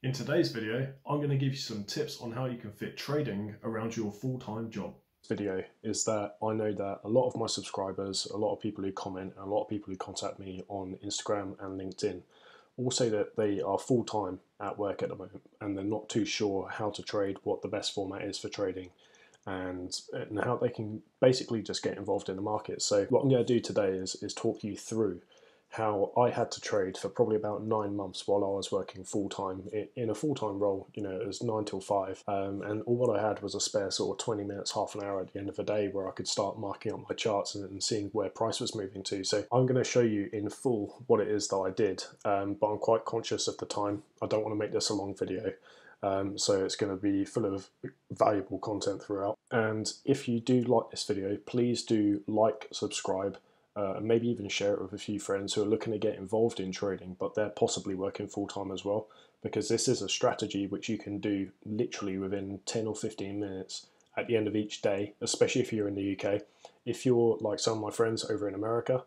In today's video, I'm going to give you some tips on how you can fit trading around your full-time job. Video is that I know that a lot of my subscribers, a lot of people who comment, and a lot of people who contact me on Instagram and LinkedIn all say that they are full-time at work at the moment and they're not too sure how to trade, what the best format is for trading, and how they can basically just get involved in the market. So what I'm going to do today is talk you through how I had to trade for probably about 9 months while I was working full-time in a full-time role. You know, it was 9 till 5, and all what I had was a spare sort of 20 minutes, half an hour at the end of the day where I could start marking up my charts and seeing where price was moving to. So I'm going to show you in full what it is that I did, but I'm quite conscious of the time. I don't want to make this a long video. So it's going to be full of valuable content throughout. And if you do like this video, please do like, subscribe, and maybe even share it with a few friends who are looking to get involved in trading, but they're possibly working full-time as well, because this is a strategy which you can do literally within 10 or 15 minutes at the end of each day, especially if you're in the UK. If you're like some of my friends over in America,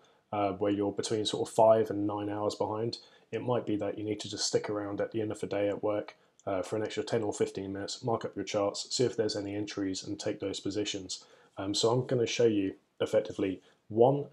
where you're between sort of 5 and 9 hours behind, it might be that you need to just stick around at the end of the day at work for an extra 10 or 15 minutes, mark up your charts, see if there's any entries and take those positions. So I'm going to show you effectively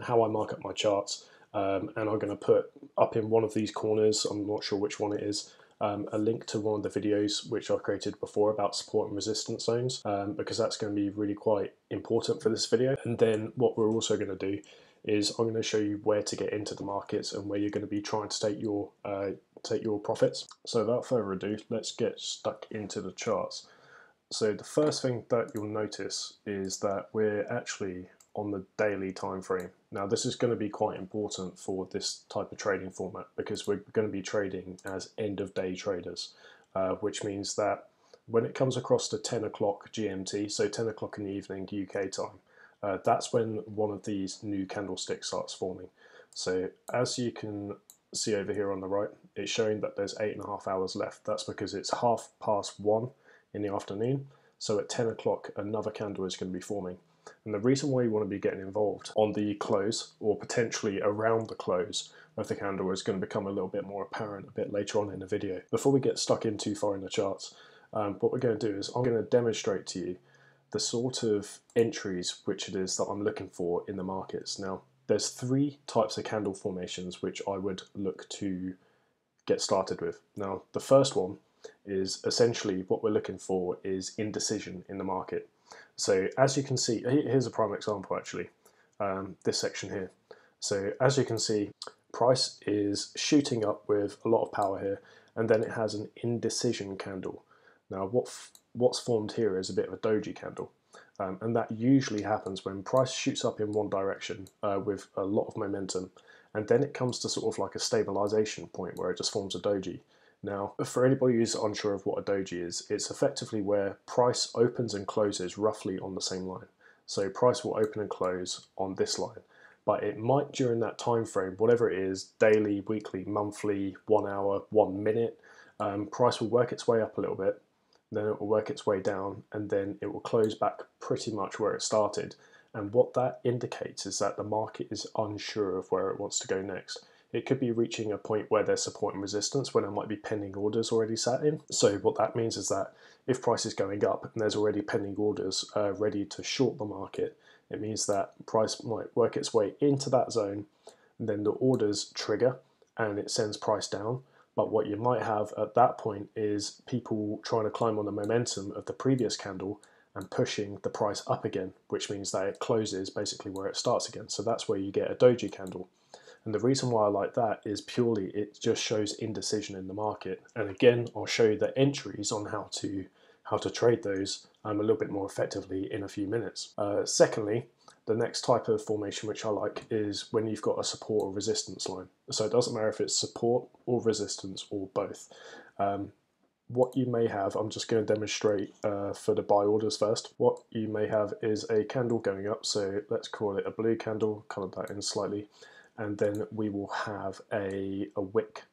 how I mark up my charts, and I'm going to put up in one of these corners, I'm not sure which one it is, a link to one of the videos which I've created before about support and resistance zones, because that's going to be really quite important for this video. And then what we're also going to do is I'm going to show you where to get into the markets and where you're going to be trying to take your profits. So without further ado, let's get stuck into the charts. So the first thing that you'll notice is that we're actually on the daily time frame. Now this is going to be quite important for this type of trading format because we're going to be trading as end of day traders, which means that when it comes across to 10 o'clock GMT, so 10 o'clock in the evening UK time, that's when one of these new candlesticks starts forming. So as you can see over here on the right, it's showing that there's 8.5 hours left. That's because it's 1:30 in the afternoon. So at 10 o'clock, another candle is going to be forming. And the reason why you want to be getting involved on the close or potentially around the close of the candle is going to become a little bit more apparent a bit later on in the video. Before we get stuck in too far in the charts, what we're going to do is I'm going to demonstrate to you the sort of entries which it is that I'm looking for in the markets. Now, there's 3 types of candle formations which I would look to get started with. Now, the first one is essentially what we're looking for is indecision in the market. So as you can see, here's a prime example actually, this section here. So as you can see, price is shooting up with a lot of power here, and then it has an indecision candle. Now what's formed here is a bit of a doji candle, and that usually happens when price shoots up in one direction with a lot of momentum, and then it comes to sort of like a stabilization point where it just forms a doji. Now, for anybody who's unsure of what a doji is, it's effectively where price opens and closes roughly on the same line. So price will open and close on this line, but it might during that time frame, whatever it is, daily, weekly, monthly, 1 hour, 1 minute, price will work its way up a little bit, then it will work its way down, and then it will close back pretty much where it started. And what that indicates is that the market is unsure of where it wants to go next. It could be reaching a point where there's support and resistance when there might be pending orders already sat in. So what that means is that if price is going up and there's already pending orders ready to short the market, it means that price might work its way into that zone, and then the orders trigger and it sends price down. But what you might have at that point is people trying to climb on the momentum of the previous candle and pushing the price up again, which means that it closes basically where it starts again. So that's where you get a doji candle. And the reason why I like that is purely it just shows indecision in the market. And again, I'll show you the entries on how to trade those a little bit more effectively in a few minutes. Secondly, the next type of formation which I like is when you've got a support or resistance line. So it doesn't matter if it's support or resistance or both. What you may have, I'm just going to demonstrate for the buy orders first. What you may have is a candle going up, so let's call it a blue candle, colour that in slightly, and then we will have a wick.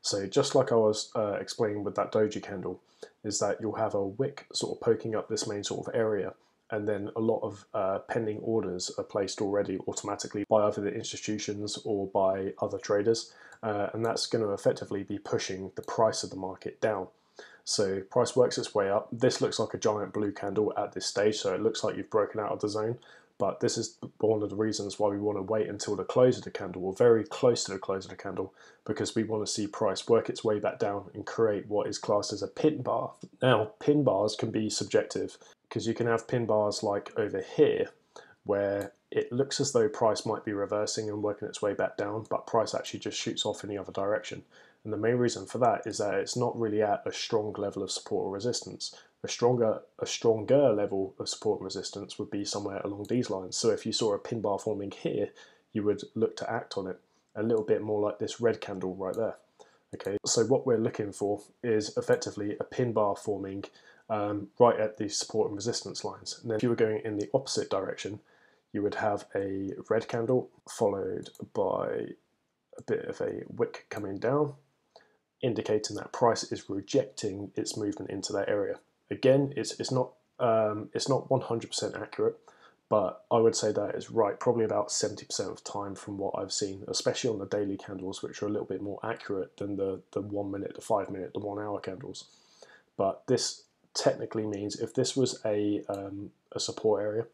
So just like I was explaining with that doji candle, is that you'll have a wick sort of poking up this main sort of area, and then a lot of pending orders are placed already automatically by either the institutions or by other traders, and that's going to effectively be pushing the price of the market down. So price works its way up. This looks like a giant blue candle at this stage, so it looks like you've broken out of the zone. But this is one of the reasons why we want to wait until the close of the candle, or very close to the close of the candle, because we want to see price work its way back down and create what is classed as a pin bar. Now, pin bars can be subjective, because you can have pin bars like over here, where it looks as though price might be reversing and working its way back down, but price actually just shoots off in the other direction. And the main reason for that is that it's not really at a strong level of support or resistance. A stronger level of support and resistance would be somewhere along these lines. So if you saw a pin bar forming here, you would look to act on it a little bit more like this red candle right there. Okay, so what we're looking for is effectively a pin bar forming right at the support and resistance lines. And then if you were going in the opposite direction, you would have a red candle followed by a bit of a wick coming down, indicating that price is rejecting its movement into that area. Again, it's not 100% accurate, but I would say that is right probably about 70% of the time from what I've seen, especially on the daily candles, which are a little bit more accurate than the 1 minute, the 5 minute, the 1 hour candles. But this technically means if this was a support area,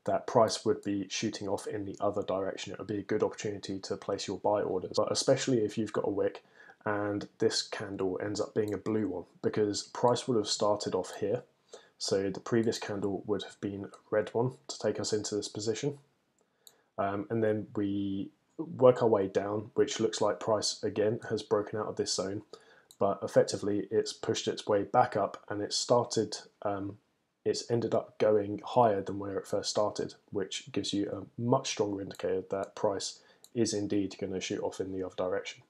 that price would be shooting off in the other direction. It would be a good opportunity to place your buy orders, but especially if you've got a wick and this candle ends up being a blue one, because price would have started off here. So the previous candle would have been a red one to take us into this position. And then we work our way down, which looks like price again has broken out of this zone, but effectively it's pushed its way back up and it started, it's ended up going higher than where it first started, which gives you a much stronger indicator that price is indeed going to shoot off in the other direction.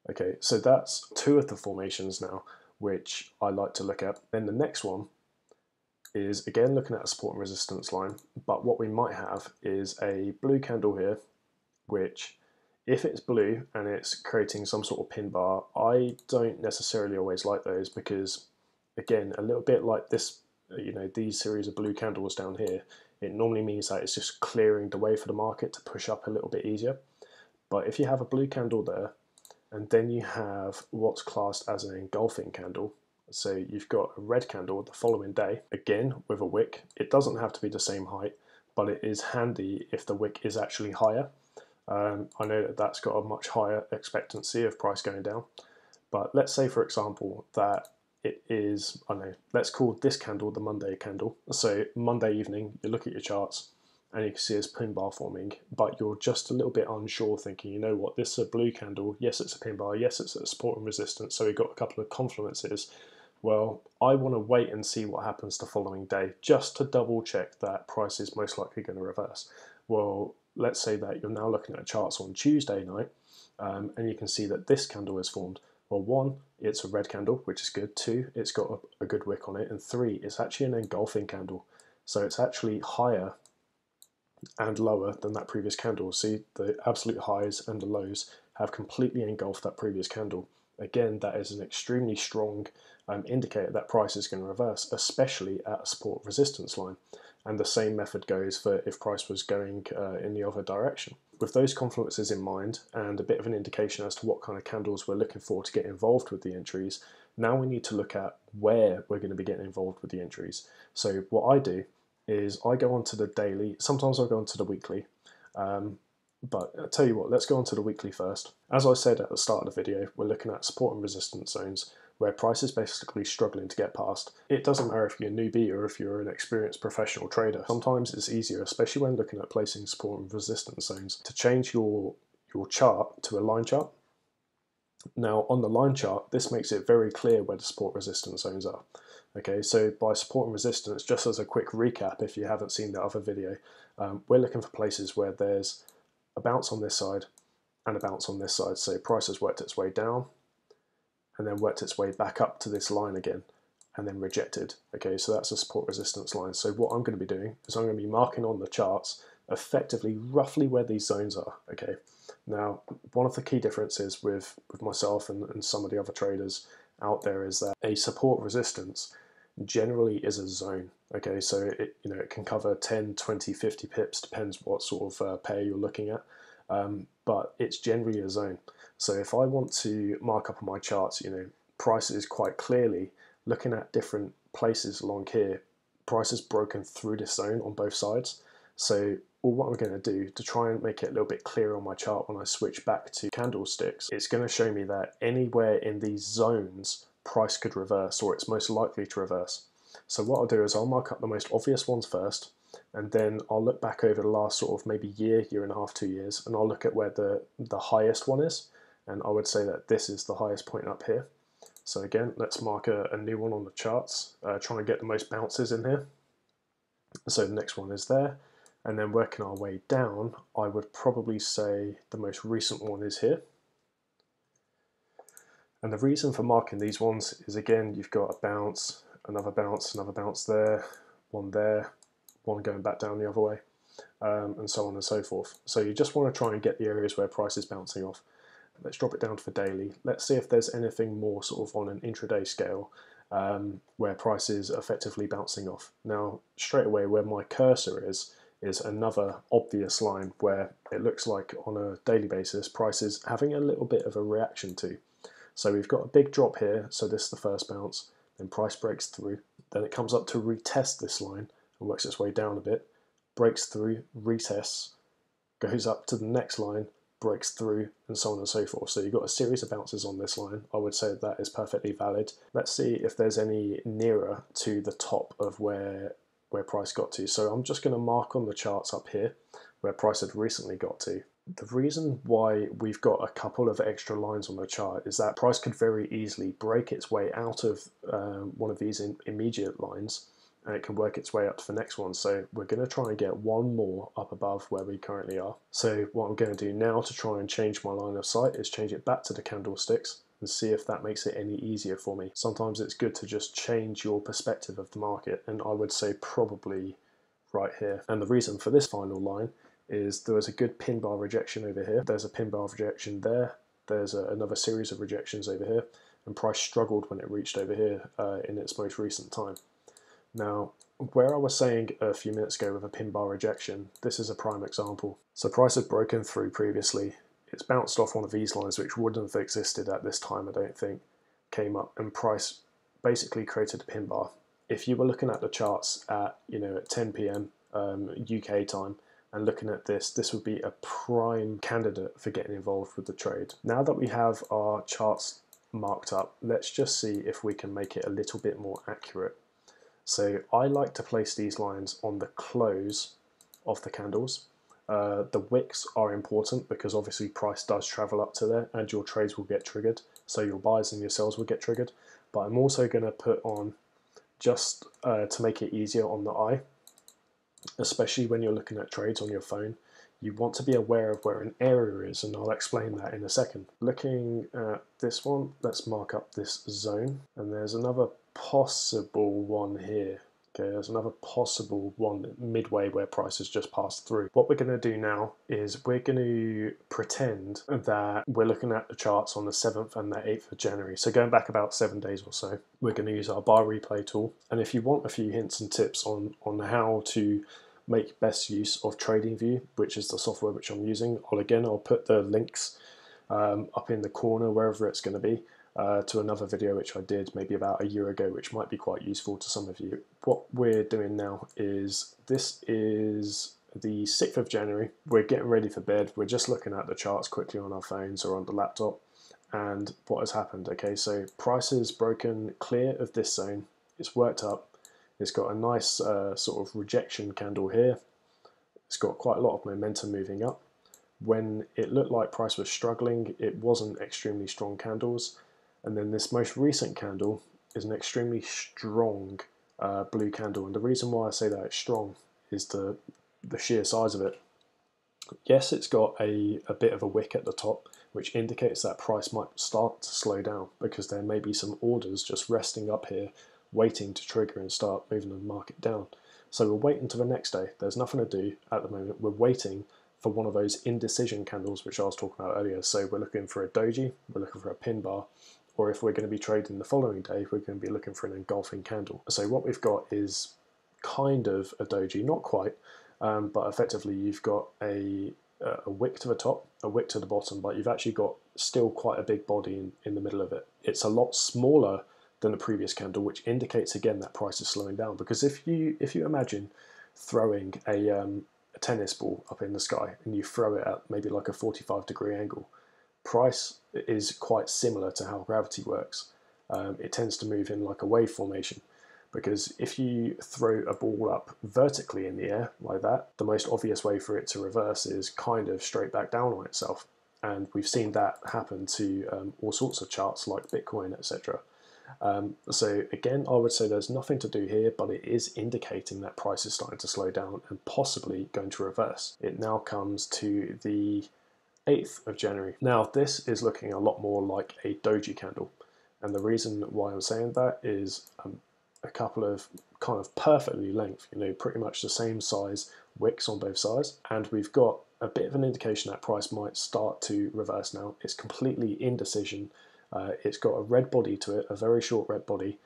Okay, so that's two of the formations now, which I like to look at. Then the next one is again looking at a support and resistance line, but what we might have is a blue candle here, which if it's blue and it's creating some sort of pin bar, I don't necessarily always like those, because again, a little bit like this, these series of blue candles down here, it normally means that it's just clearing the way for the market to push up a little bit easier. But if you have a blue candle there, and then you have what's classed as an engulfing candle, so you've got a red candle the following day, again with a wick. It doesn't have to be the same height, but it is handy if the wick is actually higher. I know that that's got a much higher expectancy of price going down, but let's say for example that it is, I don't know, let's call this candle the Monday candle. So Monday evening, you look at your charts and you can see this pin bar forming, but you're just a little bit unsure, thinking, you know what, this is a blue candle, yes it's a pin bar, yes it's a support and resistance, so we've got a couple of confluences. Well, I want to wait and see what happens the following day, just to double check that price is most likely going to reverse. Well, let's say that you're now looking at charts on Tuesday night, and you can see that this candle is formed. Well, one, it's a red candle, which is good. Two, it's got a good wick on it. And three, it's actually an engulfing candle. So it's actually higher and lower than that previous candle. See, the absolute highs and the lows have completely engulfed that previous candle. Again, that is an extremely strong indicator that price is going to reverse, especially at a support resistance line. And the same method goes for if price was going in the other direction. With those confluences in mind and a bit of an indication as to what kind of candles we're looking for to get involved with the entries, now we need to look at where we're going to be getting involved with the entries. So what I do is I go onto the daily, sometimes I'll go onto the weekly, but I'll tell you what, let's go onto the weekly first. As I said at the start of the video, we're looking at support and resistance zones where price is basically struggling to get past. It doesn't matter if you're a newbie or if you're an experienced professional trader. Sometimes it's easier, especially when looking at placing support and resistance zones, to change your chart to a line chart. Now on the line chart, this makes it very clear where the support resistance zones are. Okay, so by support and resistance, just as a quick recap, if you haven't seen the other video, we're looking for places where there's a bounce on this side and a bounce on this side. So price has worked its way down and then worked its way back up to this line again and then rejected. Okay, so that's a support resistance line. So what I'm going to be doing is I'm going to be marking on the charts effectively roughly where these zones are. Okay, now one of the key differences with myself and some of the other traders out there is that a support resistance generally is a zone. Okay, so it can cover 10, 20, 50 pips, depends what sort of pair you're looking at, but it's generally a zone. So if I want to mark up on my charts, prices quite clearly, looking at different places along here, price has broken through this zone on both sides. So what I'm going to do to try and make it a little bit clearer on my chart when I switch back to candlesticks, it's going to show me that anywhere in these zones, price could reverse, or it's most likely to reverse. So what I'll do is I'll mark up the most obvious ones first, and then I'll look back over the last sort of maybe year and a half, 2 years, and I'll look at where the highest one is, and I would say that this is the highest point up here. So again, let's mark a new one on the charts, try and get the most bounces in here. So the next one is there, and then working our way down, I would probably say the most recent one is here. And the reason for marking these ones is, again, you've got a bounce, another bounce there, one going back down the other way, and so on and so forth. So you just want to try and get the areas where price is bouncing off. Let's drop it down for daily. Let's see if there's anything more sort of on an intraday scale where price is effectively bouncing off. Now, straight away where my cursor is another obvious line where it looks like on a daily basis price is having a little bit of a reaction to. So we've got a big drop here, so this is the first bounce, then price breaks through, then it comes up to retest this line and works its way down a bit, breaks through, retests, goes up to the next line, breaks through, and so on and so forth. So you've got a series of bounces on this line. I would say that is perfectly valid. Let's see if there's any nearer to the top of where price got to. So I'm just going to mark on the charts up here where price had recently got to. The reason why we've got a couple of extra lines on the chart is that price could very easily break its way out of one of these immediate lines, and it can work its way up to the next one. So we're going to try and get one more up above where we currently are. So what I'm going to do now to try and change my line of sight is change it back to the candlesticks and see if that makes it any easier for me. Sometimes it's good to just change your perspective of the market, and I would say probably right here. And the reason for this final line is there was a good pin bar rejection over here. There's a pin bar rejection there. There's another series of rejections over here, and price struggled when it reached over here in its most recent time. Now, where I was saying a few minutes ago with a pin bar rejection, this is a prime example. So price had broken through previously. It's bounced off one of these lines, which wouldn't have existed at this time, I don't think, came up, and price basically created a pin bar. If you were looking at the charts at, at 10 p.m. UK time, and looking at this would be a prime candidate for getting involved with the trade. Now that we have our charts marked up, let's just see if we can make it a little bit more accurate. So I like to place these lines on the close of the candles. The wicks are important because obviously price does travel up to there and your trades will get triggered. So your buys and your sells will get triggered. But I'm also going to put on, just to make it easier on the eye, especially when you're looking at trades on your phone, you want to be aware of where an area is, and I'll explain that in a second. Looking at this one, let's mark up this zone, and there's another possible one here. Okay, there's another possible one midway where price has just passed through. What we're going to do now is we're going to pretend that we're looking at the charts on the 7th and the 8th of January. So going back about 7 days or so, we're going to use our bar replay tool. And if you want a few hints and tips on how to make best use of TradingView, which is the software which I'm using, I'll put the links up in the corner, wherever it's going to be, to another video which I did maybe about a year ago, which might be quite useful to some of you. What we're doing now is, this is the 6th of January. We're getting ready for bed. We're just looking at the charts quickly on our phones or on the laptop. And what has happened? Okay, so price has broken clear of this zone. It's worked up. It's got a nice sort of rejection candle here. It's got quite a lot of momentum moving up. When it looked like price was struggling, it wasn't extremely strong candles. And then this most recent candle is an extremely strong blue candle. And the reason why I say that it's strong is the sheer size of it. Yes, it's got a bit of a wick at the top, which indicates that price might start to slow down because there may be some orders just resting up here, waiting to trigger and start moving the market down. So we'll wait until the next day. There's nothing to do at the moment. We're waiting for one of those indecision candles, which I was talking about earlier. So we're looking for a doji, we're looking for a pin bar, or if we're going to be trading the following day, we're going to be looking for an engulfing candle. So what we've got is kind of a doji, not quite, but effectively you've got a wick to the top, a wick to the bottom, but you've actually got still quite a big body in the middle of it. It's a lot smaller than the previous candle, which indicates again that price is slowing down. Because if you imagine throwing a tennis ball up in the sky and you throw it at maybe like a 45-degree angle, price is quite similar to how gravity works. It tends to move in like a wave formation, because if you throw a ball up vertically in the air like that, the most obvious way for it to reverse is kind of straight back down on itself. And we've seen that happen to all sorts of charts like Bitcoin, etc. So again, I would say there's nothing to do here, but it is indicating that price is starting to slow down and possibly going to reverse. It now comes to the 8th of January. Now this is looking a lot more like a doji candle. And the reason why I'm saying that is a couple of kind of perfectly length, pretty much the same size wicks on both sides. And we've got a bit of an indication that price might start to reverse now. It's completely indecision. It's got a red body to it, a very short red body,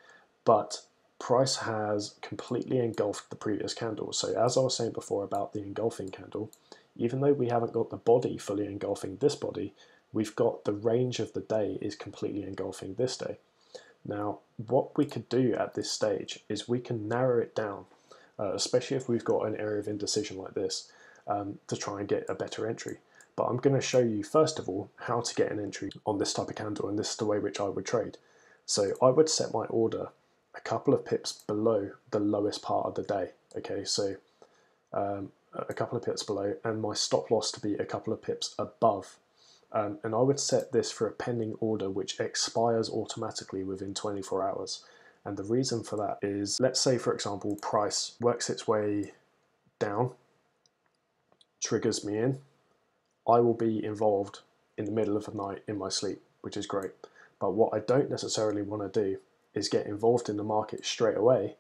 but price has completely engulfed the previous candle. So as I was saying before about the engulfing candle, even though we haven't got the body fully engulfing this body, we've got the range of the day is completely engulfing this day. Now, what we could do at this stage is we can narrow it down, especially if we've got an area of indecision like this, to try and get a better entry. But I'm going to show you, first of all, how to get an entry on this type of candle, and this is the way which I would trade. So I would set my order a couple of pips below the lowest part of the day. Okay, so a couple of pips below, and my stop loss to be a couple of pips above. And I would set this for a pending order which expires automatically within 24 hours. And the reason for that is, let's say, for example, price works its way down, triggers me in. I will be involved in the middle of the night in my sleep, which is great. But what I don't necessarily want to do is get involved in the market straight away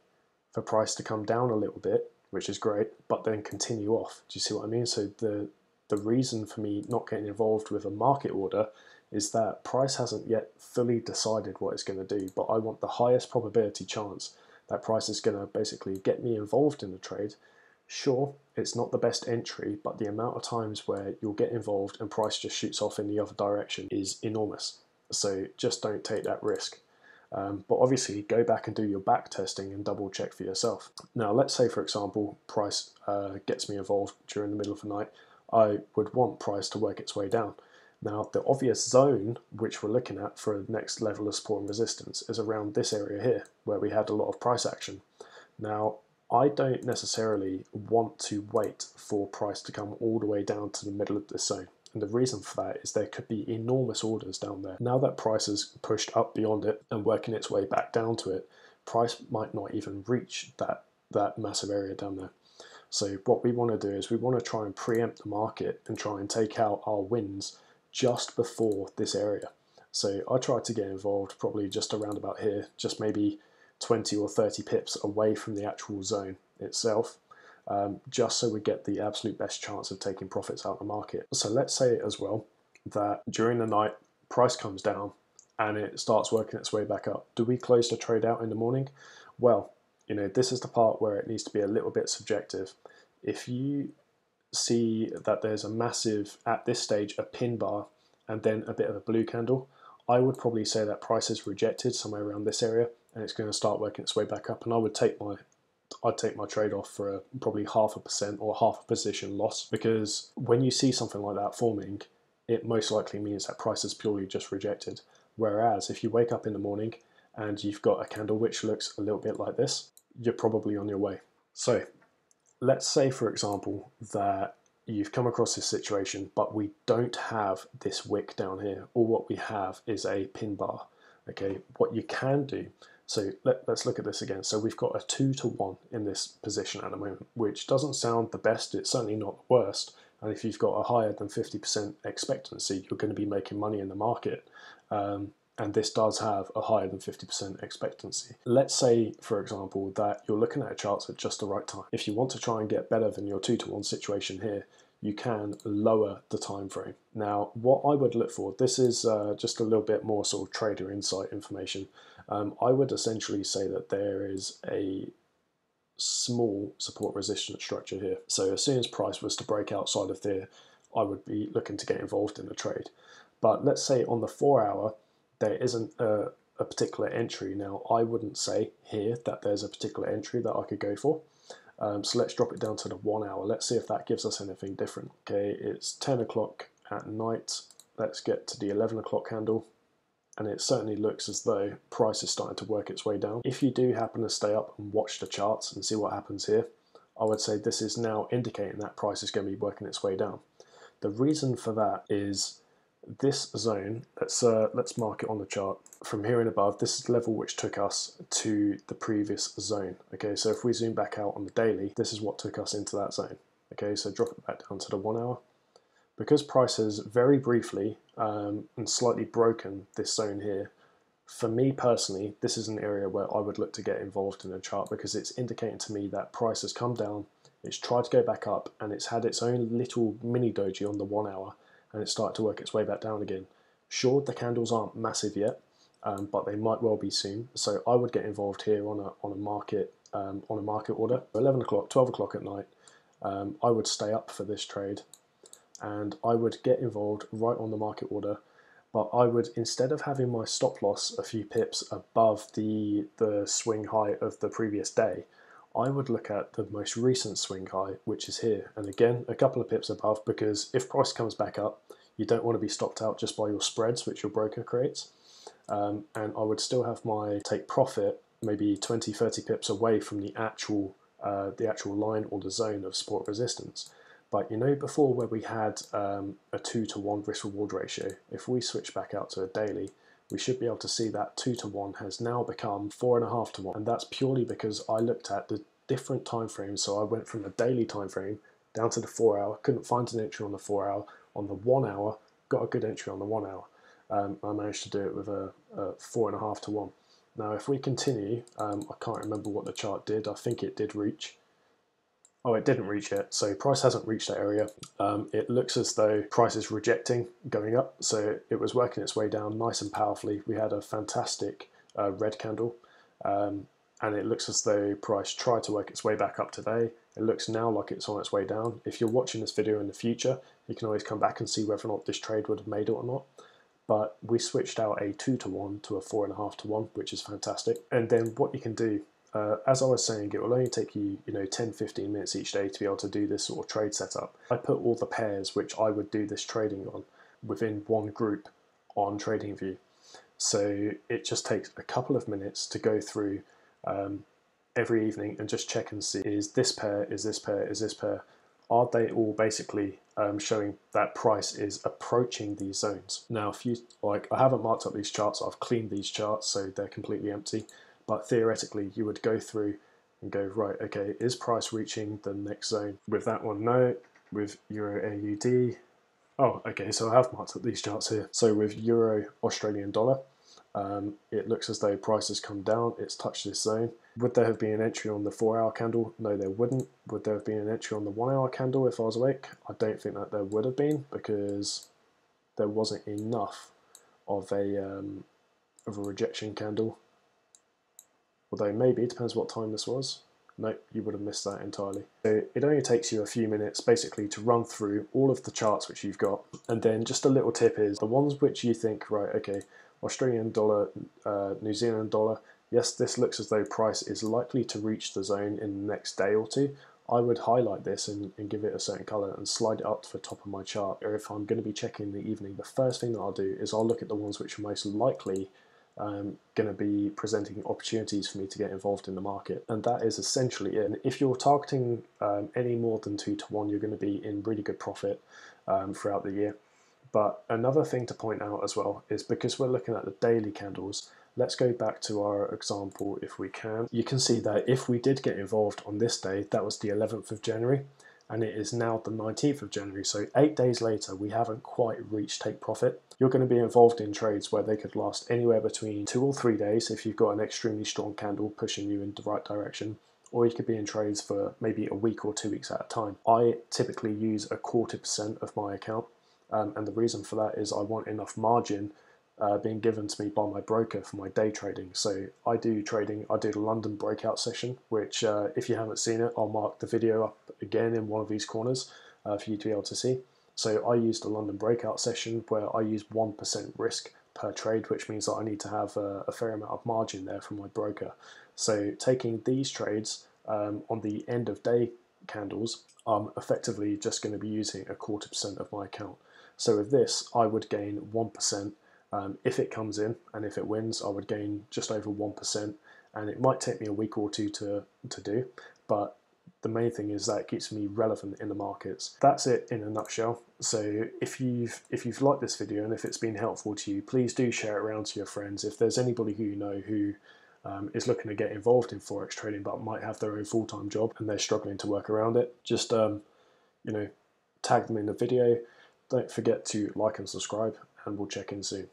for price to come down a little bit, which is great, but then continue off. Do you see what I mean? So the reason for me not getting involved with a market order is that price hasn't yet fully decided what it's going to do, but I want the highest probability chance that price is going to basically get me involved in the trade. Sure, it's not the best entry, but the amount of times where you'll get involved and price just shoots off in the other direction is enormous. So just don't take that risk. But obviously go back and do your back testing and double check for yourself. Now let's say, for example, price gets me involved during the middle of the night. I would want price to work its way down. Now the obvious zone which we're looking at for the next level of support and resistance is around this area here, where we had a lot of price action. Now I don't necessarily want to wait for price to come all the way down to the middle of this zone. And the reason for that is there could be enormous orders down there. Now that price has pushed up beyond it and working its way back down to it, price might not even reach that massive area down there. So what we want to do is we want to try and preempt the market and try and take out our wins just before this area. So I tried to get involved probably just around about here, just maybe 20 or 30 pips away from the actual zone itself, just so we get the absolute best chance of taking profits out of the market. So let's say as well that during the night price comes down and it starts working its way back up. Do we close the trade out in the morning? Well, this is the part where it needs to be a little bit subjective. If you see that there's a massive, at this stage, a pin bar and then a bit of a blue candle, I would probably say that price is rejected somewhere around this area and it's going to start working its way back up, and I'd take my trade off for probably 0.5% or half a position loss, because when you see something like that forming, it most likely means that price is purely just rejected. Whereas if you wake up in the morning and you've got a candle which looks a little bit like this, you're probably on your way. So let's say, for example, that you've come across this situation, but we don't have this wick down here. All what we have is a pin bar. Okay, what you can do, so let's look at this again. So we've got a 2-to-1 in this position at the moment, which doesn't sound the best. It's certainly not the worst. And if you've got a higher than 50% expectancy, you're going to be making money in the market. And this does have a higher than 50% expectancy. Let's say, for example, that you're looking at charts at just the right time. If you want to try and get better than your 2-to-1 situation here, you can lower the time frame. Now, what I would look for, this is just a little bit more sort of trader insight information. I would essentially say that there is a small support resistance structure here. So as soon as price was to break outside of there, I would be looking to get involved in a trade. But let's say on the 4 hour, there isn't a particular entry. Now, I wouldn't say here that there's a particular entry that I could go for. So let's drop it down to the 1 hour. Let's see if that gives us anything different. Okay, it's 10 o'clock at night. Let's get to the 11 o'clock candle. And it certainly looks as though price is starting to work its way down. If you do happen to stay up and watch the charts and see what happens here, I would say this is now indicating that price is going to be working its way down. The reason for that is this zone, let's mark it on the chart. From here and above, this is the level which took us to the previous zone. Okay, so if we zoom back out on the daily, this is what took us into that zone. Okay, so drop it back down to the 1 hour. Because price has very briefly and slightly broken this zone here, for me personally, this is an area where I would look to get involved in a chart because it's indicating to me that price has come down, it's tried to go back up, and it's had its own little mini doji on the 1 hour, and it's started to work its way back down again. Sure, the candles aren't massive yet, but they might well be soon. So I would get involved here on a market order. 11 o'clock, 12 o'clock at night, I would stay up for this trade, and I would get involved right on the market order. But I would, instead of having my stop loss a few pips above the swing high of the previous day, I would look at the most recent swing high, which is here. And again, a couple of pips above, because if price comes back up, you don't want to be stopped out just by your spreads, which your broker creates. And I would still have my take profit maybe 20, 30 pips away from the actual line or the zone of support resistance. But you know, before where we had a 2-to-1 risk-reward ratio, if we switch back out to a daily, we should be able to see that 2-to-1 has now become 4.5-to-1. And that's purely because I looked at the different time frames. So I went from the daily time frame down to the 4 hour, couldn't find an entry on the 4 hour. On the 1 hour, got a good entry on the 1 hour. I managed to do it with a 4.5-to-1. Now, if we continue, I can't remember what the chart did. I think it did reach. Oh, it didn't reach yet, so price hasn't reached that area. It looks as though price is rejecting going up, so it was working its way down nice and powerfully. We had a fantastic red candle, and it looks as though price tried to work its way back up today. It looks now like it's on its way down. If you're watching this video in the future, you can always come back and see whether or not this trade would have made it or not. But we switched out a 2-to-1 to a 4.5-to-1, which is fantastic. And then what you can do, as I was saying, it will only take you, 10, 15 minutes each day to be able to do this sort of trade setup. I put all the pairs which I would do this trading on within one group on TradingView. So it just takes a couple of minutes to go through every evening and just check and see, is this pair, is this pair, is this pair? Are they all basically showing that price is approaching these zones? Now, if you, I haven't marked up these charts, I've cleaned these charts so they're completely empty. But theoretically, you would go through and go, right, okay, is price reaching the next zone? With that one, no. With Euro AUD, oh, okay, so I have marked up these charts here. So with Euro Australian dollar, it looks as though price has come down, it's touched this zone. Would there have been an entry on the 4-hour candle? No, there wouldn't. Would there have been an entry on the 1-hour candle if I was awake? I don't think that there would have been, because there wasn't enough of a rejection candle. Although maybe, it depends what time this was. Nope, you would have missed that entirely. So it only takes you a few minutes basically to run through all of the charts which you've got. And then just a little tip is, the ones which you think, right, okay, Australian dollar, New Zealand dollar, yes, this looks as though price is likely to reach the zone in the next day or two. I would highlight this and give it a certain color and slide it up to the top of my chart. Or if I'm going to be checking in the evening, the first thing that I'll do is I'll look at the ones which are most likely going to be presenting opportunities for me to get involved in the market. And that is essentially it. And if you're targeting any more than 2-to-1, you're going to be in really good profit throughout the year. But another thing to point out as well is, because we're looking at the daily candles, let's go back to our example if we can. You can see that if we did get involved on this day, that was the 11th of January, and it is now the 19th of January. So 8 days later, we haven't quite reached take profit. You're going to be involved in trades where they could last anywhere between 2 or 3 days if you've got an extremely strong candle pushing you in the right direction, or you could be in trades for maybe a week or 2 weeks at a time. I typically use 0.25% of my account, and the reason for that is I want enough margin being given to me by my broker for my day trading. So I do trading, I do the London breakout session, which if you haven't seen it, I'll mark the video up again in one of these corners for you to be able to see. So I use the London breakout session where I use 1% risk per trade, which means that I need to have a fair amount of margin there from my broker. So taking these trades on the end of day candles, I'm effectively just going to be using 0.25% of my account. So with this, I would gain 1%. If it comes in and if it wins, I would gain just over 1%. And it might take me a week or two to do, but the main thing is that it keeps me relevant in the markets. That's it in a nutshell. So if you've liked this video and if it's been helpful to you, please do share it around to your friends. If there's anybody who you know who is looking to get involved in Forex trading but might have their own full-time job and they're struggling to work around it, just tag them in the video. Don't forget to like and subscribe, and we'll check in soon.